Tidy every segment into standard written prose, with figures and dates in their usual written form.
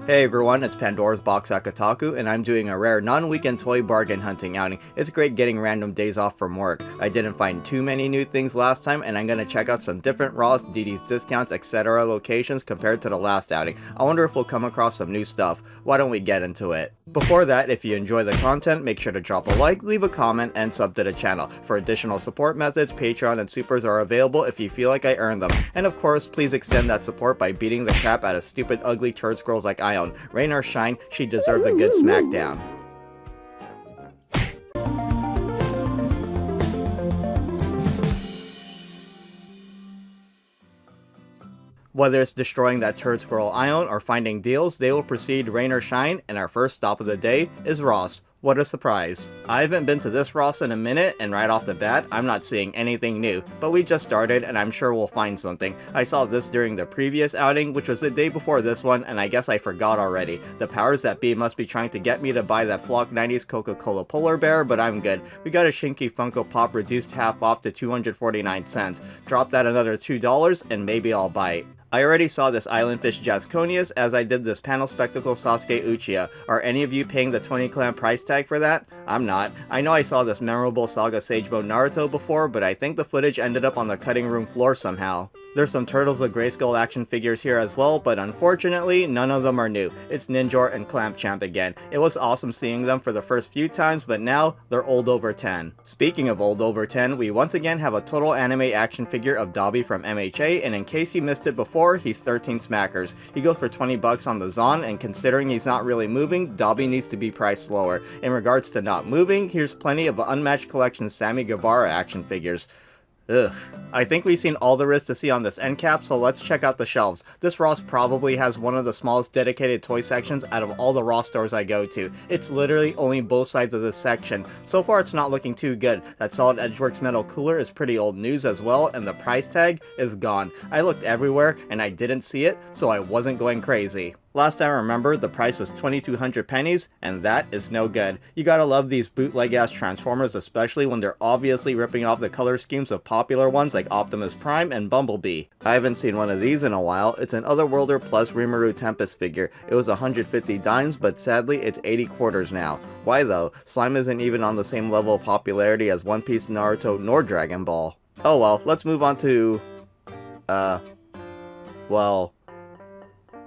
Hey everyone, it's Pandora's Box at Kotaku, and I'm doing a rare non-weekend toy bargain hunting outing. It's great getting random days off from work. I didn't find too many new things last time, and I'm gonna check out some different Ross, DD's discounts, etc. locations compared to the last outing. I wonder if we'll come across some new stuff. Why don't we get into it? Before that, if you enjoy the content, make sure to drop a like, leave a comment, and sub to the channel. For additional support methods, Patreon and Supers are available if you feel like I earned them. And of course, please extend that support by beating the crap out of stupid ugly turd squirrels like I own. Rain or shine, she deserves a good smackdown. Whether it's destroying that turd squirrel I own or finding deals, they will proceed rain or shine, and our first stop of the day is Ross. What a surprise. I haven't been to this Ross in a minute, and right off the bat, I'm not seeing anything new, but we just started and I'm sure we'll find something. I saw this during the previous outing, which was the day before this one, and I guess I forgot already. The powers that be must be trying to get me to buy that Flock 90s Coca-Cola polar bear, but I'm good. We got a Shinky Funko Pop reduced half off to 249 cents. Drop that another $2 and maybe I'll bite. I already saw this Islandfish Jasconius as I did this Panel Spectacle Sasuke Uchiha. Are any of you paying the 20 clan price tag for that? I'm not. I know I saw this memorable Saga Sagebo Naruto before, but I think the footage ended up on the cutting room floor somehow. There's some Turtles of Grayskull action figures here as well, but unfortunately, none of them are new. It's Ninjor and Clampchamp again. It was awesome seeing them for the first few times, but now they're old over 10. Speaking of old over 10, we once again have a total anime action figure of Dobby from MHA, and in case you missed it before, he's 13 smackers. He goes for 20 bucks on the Zon, and considering he's not really moving, Dobby needs to be priced lower. In regards to not moving, here's plenty of unmatched collection Sammy Guevara action figures. Ugh. I think we've seen all there is to see on this end cap, so let's check out the shelves. This Ross probably has one of the smallest dedicated toy sections out of all the Ross stores I go to. It's literally only both sides of this section. So far it's not looking too good. That Solid Edgeworks metal cooler is pretty old news as well, and the price tag is gone. I looked everywhere and I didn't see it, so I wasn't going crazy. Last I remember, the price was 2,200 pennies, and that is no good. You gotta love these bootleg-ass Transformers, especially when they're obviously ripping off the color schemes of popular ones like Optimus Prime and Bumblebee. I haven't seen one of these in a while. It's an Otherworlder plus Rimuru Tempest figure. It was 150 dimes, but sadly it's 80 quarters now. Why though? Slime isn't even on the same level of popularity as One Piece, Naruto, nor Dragon Ball. Oh well, let's move on to... well...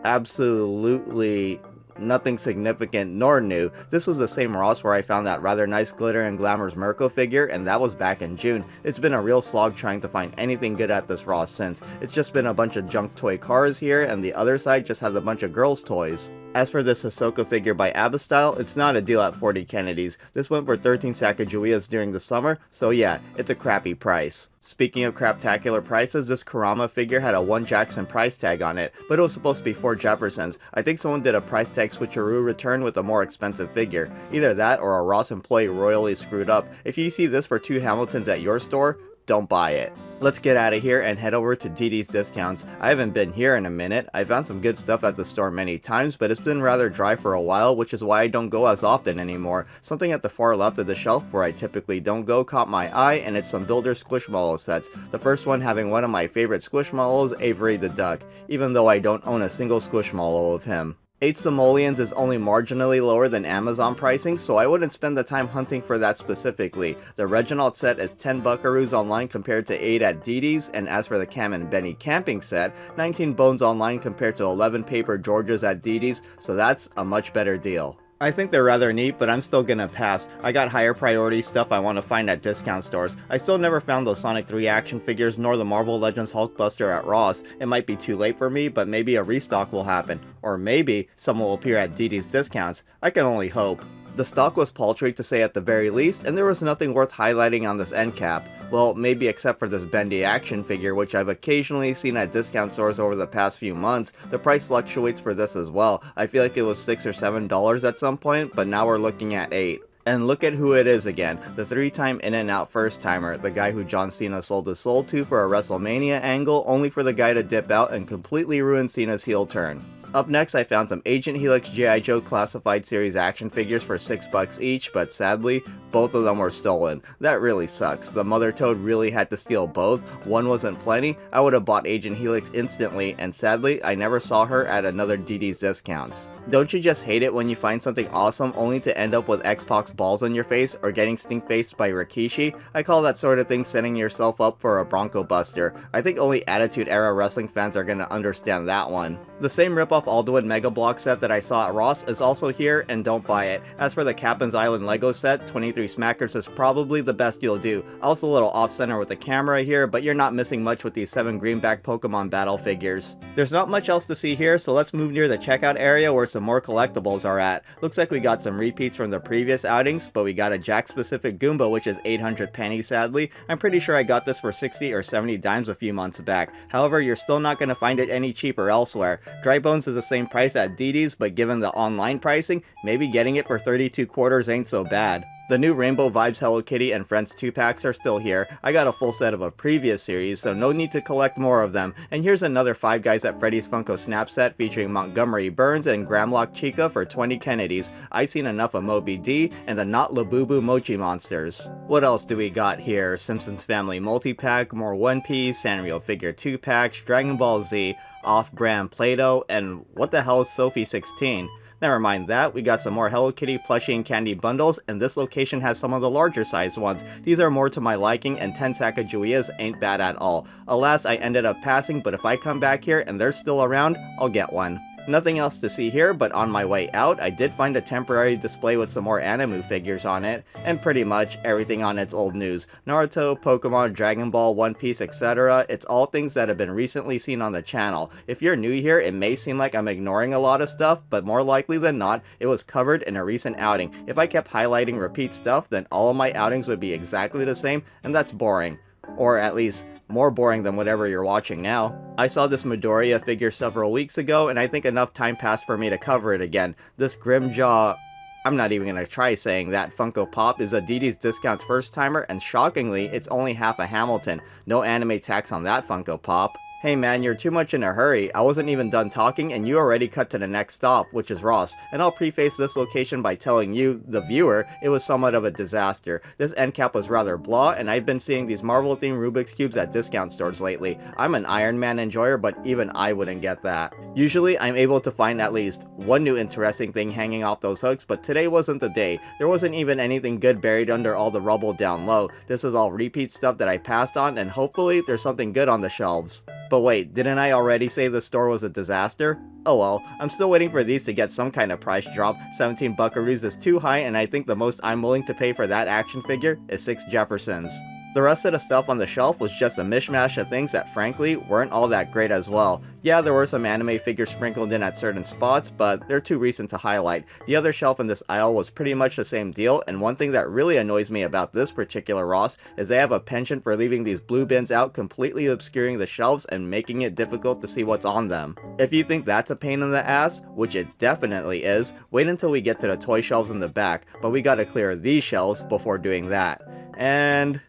absolutely nothing significant nor new. This was the same Ross where I found that rather nice Glitter and Glamour's Mirko figure, and that was back in June. It's been a real slog trying to find anything good at this Ross since. It's just been a bunch of junk toy cars here, and the other side just has a bunch of girls' toys. As for this Hisoka figure by Abastyle, it's not a deal at 40 Kennedys. This went for 13 Sacagaweas during the summer, so yeah, it's a crappy price. Speaking of craptacular prices, this Kurama figure had a 1 Jackson price tag on it, but it was supposed to be 4 Jeffersons. I think someone did a price tag switcheroo return with a more expensive figure. Either that or a Ross employee royally screwed up. If you see this for 2 Hamiltons at your store, don't buy it. Let's get out of here and head over to DD's discounts. I haven't been here in a minute. I found some good stuff at the store many times, but it's been rather dry for a while, which is why I don't go as often anymore. Something at the far left of the shelf where I typically don't go caught my eye, and it's some Builder Squishmallow sets. The first one having one of my favorite Squishmallows, Avery the Duck, even though I don't own a single Squishmallow of him. 8 Simoleons is only marginally lower than Amazon pricing, so I wouldn't spend the time hunting for that specifically. The Reginald set is 10 buckaroos online compared to 8 at DD's, and as for the Cam and Benny camping set, 19 bones online compared to 11 paper Georges at DD's, so that's a much better deal. I think they're rather neat, but I'm still gonna pass. I got higher priority stuff I want to find at discount stores. I still never found those Sonic 3 action figures nor the Marvel Legends Hulkbuster at Ross. It might be too late for me, but maybe a restock will happen. Or maybe some will appear at DD's discounts. I can only hope. The stock was paltry to say at the very least, and there was nothing worth highlighting on this end cap. Well, maybe except for this Bendy action figure, which I've occasionally seen at discount stores over the past few months. The price fluctuates for this as well. I feel like it was $6 or $7 at some point, but now we're looking at $8. And look at who it is again, the 3-time in-and-out first-timer, the guy who John Cena sold his soul to for a WrestleMania angle, only for the guy to dip out and completely ruin Cena's heel turn. Up next, I found some Agent Helix G.I. Joe Classified Series action figures for $6 each, but sadly, both of them were stolen. That really sucks. The Mother Toad really had to steal both. One wasn't plenty. I would have bought Agent Helix instantly, and sadly, I never saw her at another DD's discounts. Don't you just hate it when you find something awesome only to end up with Xbox balls on your face or getting stink-faced by Rikishi? I call that sort of thing setting yourself up for a Bronco Buster. I think only Attitude Era wrestling fans are gonna understand that one. The same ripoff Alduin Mega Block set that I saw at Ross is also here, and don't buy it. As for the Captain's Island Lego set, 23 Smackers is probably the best you'll do. Also a little off-center with the camera here, but you're not missing much with these 7 greenback Pokemon battle figures. There's not much else to see here, so let's move near the checkout area where some more collectibles are at. Looks like we got some repeats from the previous outings, but we got a Jack-specific Goomba, which is 800 pennies sadly. I'm pretty sure I got this for 60 or 70 dimes a few months back. However, you're still not going to find it any cheaper elsewhere. Dry Bones is the same price at DD's, but given the online pricing, maybe getting it for 32 quarters ain't so bad. The new Rainbow Vibes Hello Kitty and Friends 2-packs are still here. I got a full set of a previous series, so no need to collect more of them. And here's another 5 Guys at Freddy's Funko Snap set featuring Montgomery Burns and Gramlock Chica for 20 Kennedys. I've seen enough of Moby D and the Not Labubu Mochi Monsters. What else do we got here? Simpsons Family Multi-Pack, more One Piece, Sanrio Figure 2-packs, Dragon Ball Z, off-brand Play-Doh, and what the hell is Sophie 16? Never mind that, we got some more Hello Kitty plushie and candy bundles, and this location has some of the larger sized ones. These are more to my liking, and 10 Sacagaweas ain't bad at all. Alas, I ended up passing, but if I come back here and they're still around, I'll get one. Nothing else to see here, but on my way out, I did find a temporary display with some more Animu figures on it, and pretty much everything on its old news. Naruto, Pokemon, Dragon Ball, One Piece, etc. It's all things that have been recently seen on the channel. If you're new here, it may seem like I'm ignoring a lot of stuff, but more likely than not, it was covered in a recent outing. If I kept highlighting repeat stuff, then all of my outings would be exactly the same, and that's boring. Or at least, more boring than whatever you're watching now. I saw this Midoriya figure several weeks ago, and I think enough time passed for me to cover it again. This Grimjaw... I'm not even gonna try saying that Funko Pop is a DD's Discounts first timer, and shockingly, it's only half a Hamilton. No anime tax on that Funko Pop. Hey man, you're too much in a hurry. I wasn't even done talking and you already cut to the next stop, which is Ross. And I'll preface this location by telling you, the viewer, it was somewhat of a disaster. This end cap was rather blah, and I've been seeing these Marvel-themed Rubik's Cubes at discount stores lately. I'm an Iron Man enjoyer, but even I wouldn't get that. Usually, I'm able to find at least one new interesting thing hanging off those hooks, but today wasn't the day. There wasn't even anything good buried under all the rubble down low. This is all repeat stuff that I passed on, and hopefully, there's something good on the shelves. But wait, didn't I already say the store was a disaster? Oh well, I'm still waiting for these to get some kind of price drop. 17 buckaroos is too high, and I think the most I'm willing to pay for that action figure is 6 Jeffersons. The rest of the stuff on the shelf was just a mishmash of things that frankly weren't all that great as well. Yeah, there were some anime figures sprinkled in at certain spots, but they're too recent to highlight. The other shelf in this aisle was pretty much the same deal, and one thing that really annoys me about this particular Ross is they have a penchant for leaving these blue bins out, completely obscuring the shelves and making it difficult to see what's on them. If you think that's a pain in the ass, which it definitely is, wait until we get to the toy shelves in the back, but we gotta clear these shelves before doing that. And...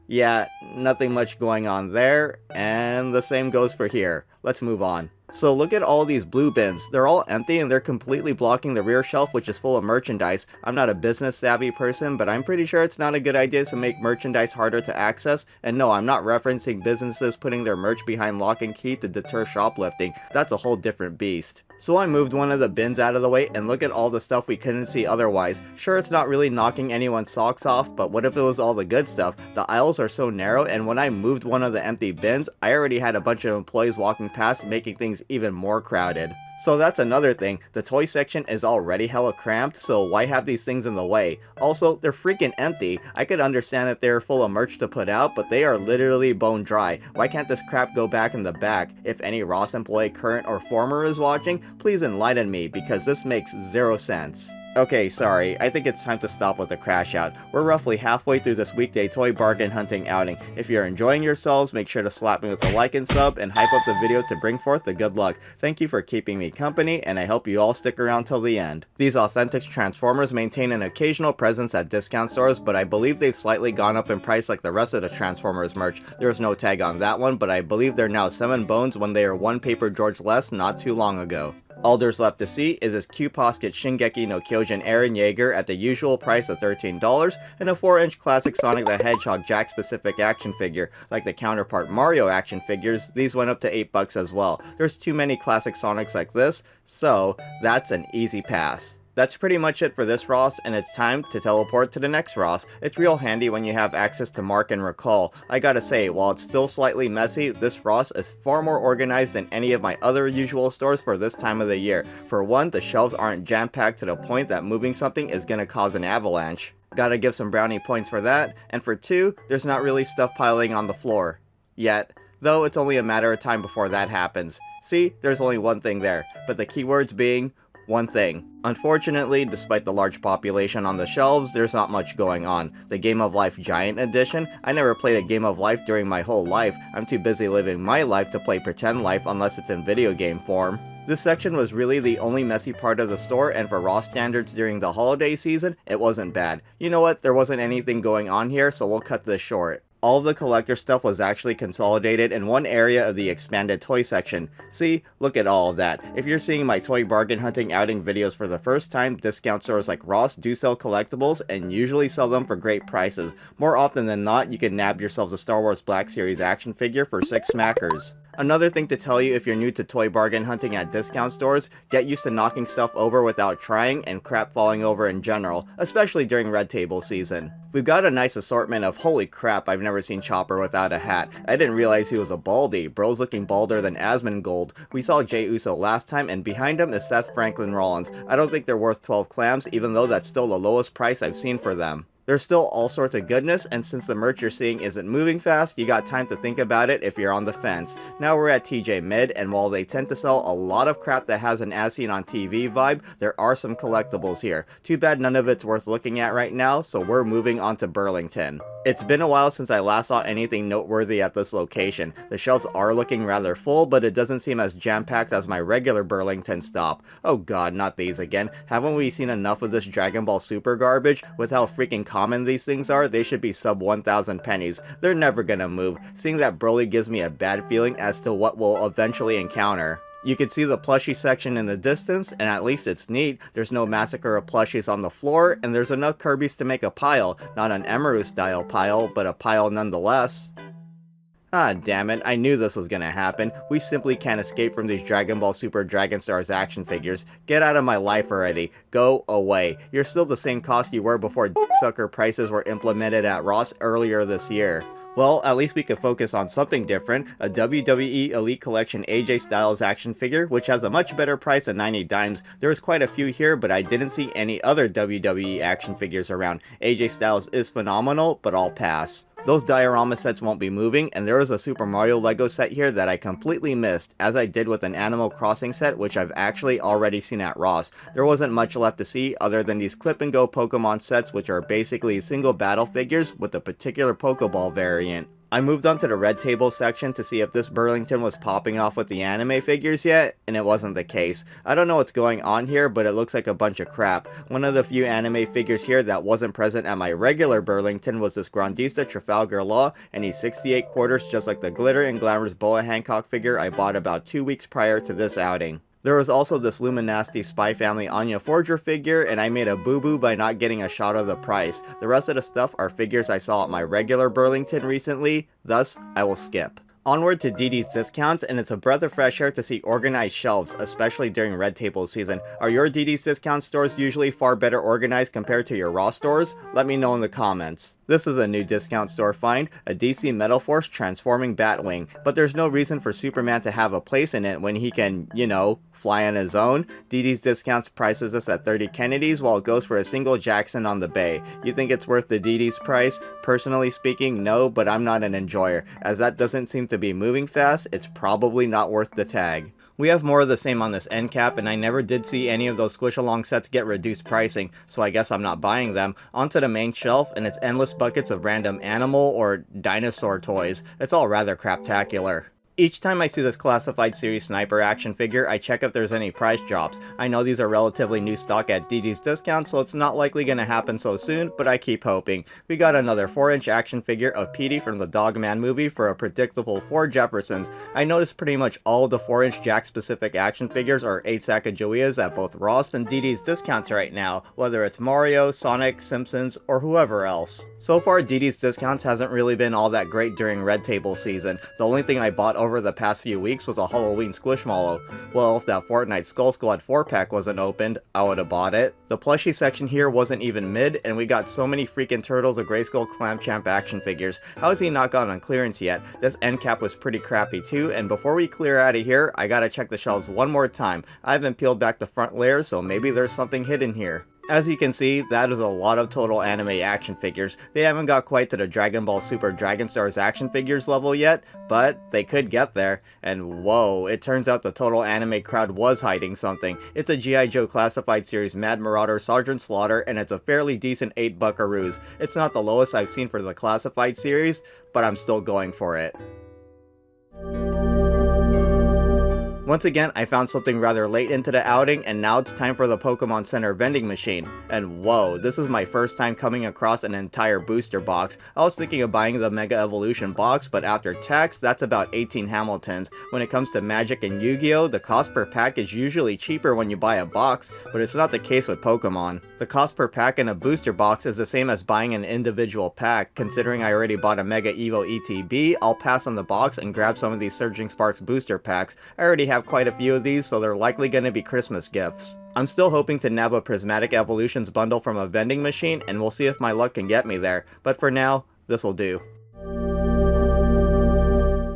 yeah, nothing much going on there, and the same goes for here. Let's move on. So look at all these blue bins. They're all empty and they're completely blocking the rear shelf, which is full of merchandise. I'm not a business savvy person, but I'm pretty sure it's not a good idea to make merchandise harder to access. And no, I'm not referencing businesses putting their merch behind lock and key to deter shoplifting. That's a whole different beast. So I moved one of the bins out of the way, and look at all the stuff we couldn't see otherwise. Sure, it's not really knocking anyone's socks off, but what if it was all the good stuff? The aisles are so narrow, and when I moved one of the empty bins, I already had a bunch of employees walking past, making things even more crowded. So that's another thing, the toy section is already hella cramped, so why have these things in the way? Also, they're freaking empty. I could understand if they're full of merch to put out, but they are literally bone dry. Why can't this crap go back in the back? If any Ross employee, current or former, is watching, please enlighten me, because this makes zero sense. Okay, sorry, I think it's time to stop with the crash out. We're roughly halfway through this weekday toy bargain hunting outing. If you're enjoying yourselves, make sure to slap me with a like and sub, and hype up the video to bring forth the good luck. Thank you for keeping me company, and I hope you all stick around till the end. These authentic Transformers maintain an occasional presence at discount stores, but I believe they've slightly gone up in price like the rest of the Transformers merch. There's no tag on that one, but I believe they're now 7 bones when they are 1 paper George less not too long ago. All there's left to see is this Q-Posket Shingeki no Kyojin Eren Yeager at the usual price of $13, and a 4-inch classic Sonic the Hedgehog Jack-specific action figure. Like the counterpart Mario action figures, these went up to $8 as well. There's too many classic Sonics like this, so that's an easy pass. That's pretty much it for this Ross, and it's time to teleport to the next Ross. It's real handy when you have access to Mark and Recall. I gotta say, while it's still slightly messy, this Ross is far more organized than any of my other usual stores for this time of the year. For one, the shelves aren't jam-packed to the point that moving something is gonna cause an avalanche. Gotta give some brownie points for that. And for two, there's not really stuff piling on the floor. Yet. Though it's only a matter of time before that happens. See, there's only one thing there, but the keywords being one thing. Unfortunately, despite the large population on the shelves, there's not much going on. The Game of Life Giant Edition? I never played a Game of Life during my whole life. I'm too busy living my life to play pretend life unless it's in video game form. This section was really the only messy part of the store, and for raw standards during the holiday season, it wasn't bad. You know what, there wasn't anything going on here, so we'll cut this short. All of the collector stuff was actually consolidated in one area of the expanded toy section. See, look at all of that. If you're seeing my toy bargain hunting outing videos for the first time, discount stores like Ross do sell collectibles and usually sell them for great prices. More often than not, you can nab yourselves a Star Wars Black Series action figure for 6 smackers. Another thing to tell you if you're new to toy bargain hunting at discount stores, get used to knocking stuff over without trying and crap falling over in general, especially during red table season. We've got a nice assortment of holy crap, I've never seen Chopper without a hat. I didn't realize he was a baldy. Bro's looking balder than Asmongold. We saw Jey Uso last time, and behind him is Seth Franklin Rollins. I don't think they're worth 12 clams, even though that's still the lowest price I've seen for them. There's still all sorts of goodness, and since the merch you're seeing isn't moving fast, you got time to think about it if you're on the fence. Now we're at TJ Mid, and while they tend to sell a lot of crap that has an as seen on TV vibe, there are some collectibles here. Too bad none of it's worth looking at right now, so we're moving on to Burlington. It's been a while since I last saw anything noteworthy at this location. The shelves are looking rather full, but it doesn't seem as jam-packed as my regular Burlington stop. Oh god, not these again. Haven't we seen enough of this Dragon Ball Super garbage? With how freaking common these things are, they should be sub 1,000 pennies. They're never gonna move. Seeing that Broly gives me a bad feeling as to what we'll eventually encounter. You can see the plushie section in the distance, and at least it's neat. There's no massacre of plushies on the floor, and there's enough Kirby's to make a pile. Not an Emeru style pile, but a pile nonetheless. Ah, damn it, I knew this was gonna happen. We simply can't escape from these Dragon Ball Super Dragon Stars action figures. Get out of my life already. Go away. You're still the same cost you were before sucker prices were implemented at Ross earlier this year. Well, at least we could focus on something different, a WWE Elite Collection AJ Styles action figure, which has a much better price than 90 dimes. There was quite a few here, but I didn't see any other WWE action figures around. AJ Styles is phenomenal, but I'll pass. Those diorama sets won't be moving, and there is a Super Mario Lego set here that I completely missed, as I did with an Animal Crossing set which I've actually already seen at Ross. There wasn't much left to see other than these clip and go Pokemon sets, which are basically single battle figures with a particular Pokeball variant. I moved on to the red table section to see if this Burlington was popping off with the anime figures yet, and it wasn't the case. I don't know what's going on here, but it looks like a bunch of crap. One of the few anime figures here that wasn't present at my regular Burlington was this Grandista Trafalgar Law, and he's 68 quarters just like the glitter and glamorous Boa Hancock figure I bought about 2 weeks prior to this outing. There was also this Luminasti Spy Family Anya Forger figure, and I made a boo-boo by not getting a shot of the price. The rest of the stuff are figures I saw at my regular Burlington recently, thus I will skip. Onward to DD's discounts, and it's a breath of fresh air to see organized shelves, especially during red table season. Are your DD's discount stores usually far better organized compared to your Raw stores? Let me know in the comments. This is a new discount store find, a DC Metal Force transforming Batwing, but there's no reason for Superman to have a place in it when he can, you know, fly on his own. DD's discounts prices this at 30 Kennedys while it goes for a single Jackson on the bay. You think it's worth the DD's price? Personally speaking, no, but I'm not an enjoyer. As that doesn't seem to be moving fast, it's probably not worth the tag. We have more of the same on this end cap, and I never did see any of those squish-along sets get reduced pricing, so I guess I'm not buying them. Onto the main shelf, and it's endless buckets of random animal or dinosaur toys. It's all rather craptacular. Each time I see this Classified Series Sniper action figure, I check if there's any price drops. I know these are relatively new stock at DD's discount, so it's not likely gonna happen so soon, but I keep hoping. We got another 4-inch action figure of Petey from the Dogman movie for a predictable 4 Jeffersons. I noticed pretty much all of the 4-inch Jack-specific action figures are 8 Sacagaweas at both Ross and DD's discounts right now, whether it's Mario, Sonic, Simpsons, or whoever else. So far, DD's discounts hasn't really been all that great during Red Table season. The only thing I bought over the past few weeks was a Halloween Squishmallow. Well, if that Fortnite Skull Squad 4-pack wasn't opened, I would've bought it. The plushie section here wasn't even mid, and we got so many freaking Turtles of Grayskull Clamchamp action figures. How has he not gone on clearance yet? This end cap was pretty crappy too, and before we clear out of here, I gotta check the shelves one more time. I haven't peeled back the front layers, so maybe there's something hidden here. As you can see, that is a lot of total anime action figures. They haven't got quite to the Dragon Ball Super Dragon Stars action figures level yet, but they could get there. And whoa, it turns out the total anime crowd was hiding something. It's a G.I. Joe Classified Series Mad Marauder Sergeant Slaughter, and it's a fairly decent 8 buckaroos. It's not the lowest I've seen for the Classified Series, but I'm still going for it. Once again, I found something rather late into the outing, and now it's time for the Pokemon Center vending machine. And whoa, this is my first time coming across an entire booster box. I was thinking of buying the Mega Evolution box, but after tax, that's about 18 Hamiltons. When it comes to Magic and Yu-Gi-Oh, the cost per pack is usually cheaper when you buy a box, but it's not the case with Pokemon. The cost per pack in a booster box is the same as buying an individual pack. Considering I already bought a Mega Evo ETB, I'll pass on the box and grab some of these Surging Sparks booster packs. I already have quite a few of these, so they're likely going to be Christmas gifts. I'm still hoping to nab a Prismatic Evolutions bundle from a vending machine, and we'll see if my luck can get me there, but for now, this'll do.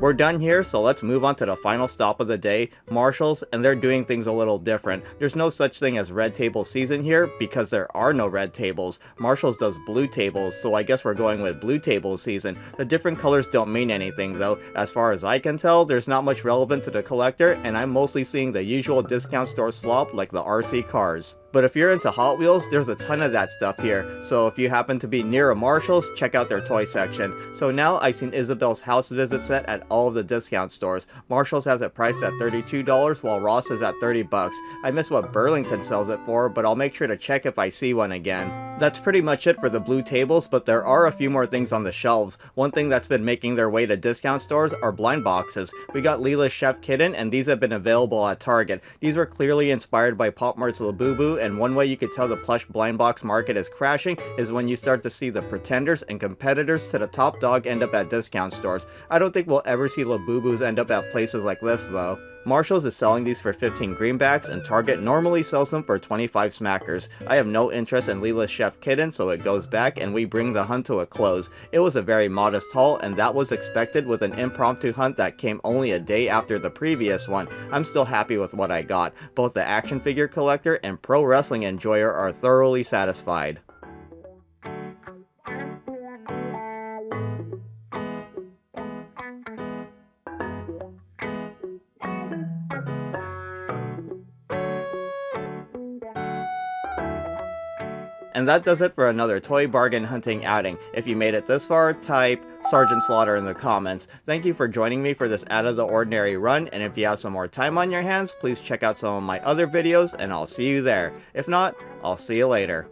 We're done here, so let's move on to the final stop of the day, Marshall's, and they're doing things a little different. There's no such thing as red table season here, because there are no red tables. Marshall's does blue tables, so I guess we're going with blue table season. The different colors don't mean anything though. As far as I can tell, there's not much relevant to the collector, and I'm mostly seeing the usual discount store slop like the RC cars. But if you're into Hot Wheels, there's a ton of that stuff here, so if you happen to be near a Marshall's, check out their toy section. So now I've seen Isabel's house visit set at all of the discount stores. Marshall's has it priced at $32, while Ross is at 30 bucks. I miss what Burlington sells it for, but I'll make sure to check if I see one again. That's pretty much it for the blue tables, but there are a few more things on the shelves. One thing that's been making their way to discount stores are blind boxes. We got Leela's Chef Kitten, and these have been available at Target. These were clearly inspired by Pop Mart's Labubu, and one way you could tell the plush blind box market is crashing is when you start to see the pretenders and competitors to the top dog end up at discount stores. I don't think we'll ever see Labubus end up at places like this though. Marshall's is selling these for 15 greenbacks, and Target normally sells them for 25 smackers. I have no interest in Leela's Chef Kitten, so it goes back and we bring the hunt to a close. It was a very modest haul, and that was expected with an impromptu hunt that came only a day after the previous one. I'm still happy with what I got. Both the action figure collector and pro wrestling enjoyer are thoroughly satisfied. And that does it for another toy bargain hunting outing. If you made it this far, type Sergeant Slaughter in the comments. Thank you for joining me for this out of the ordinary run, and if you have some more time on your hands, please check out some of my other videos, and I'll see you there. If not, I'll see you later.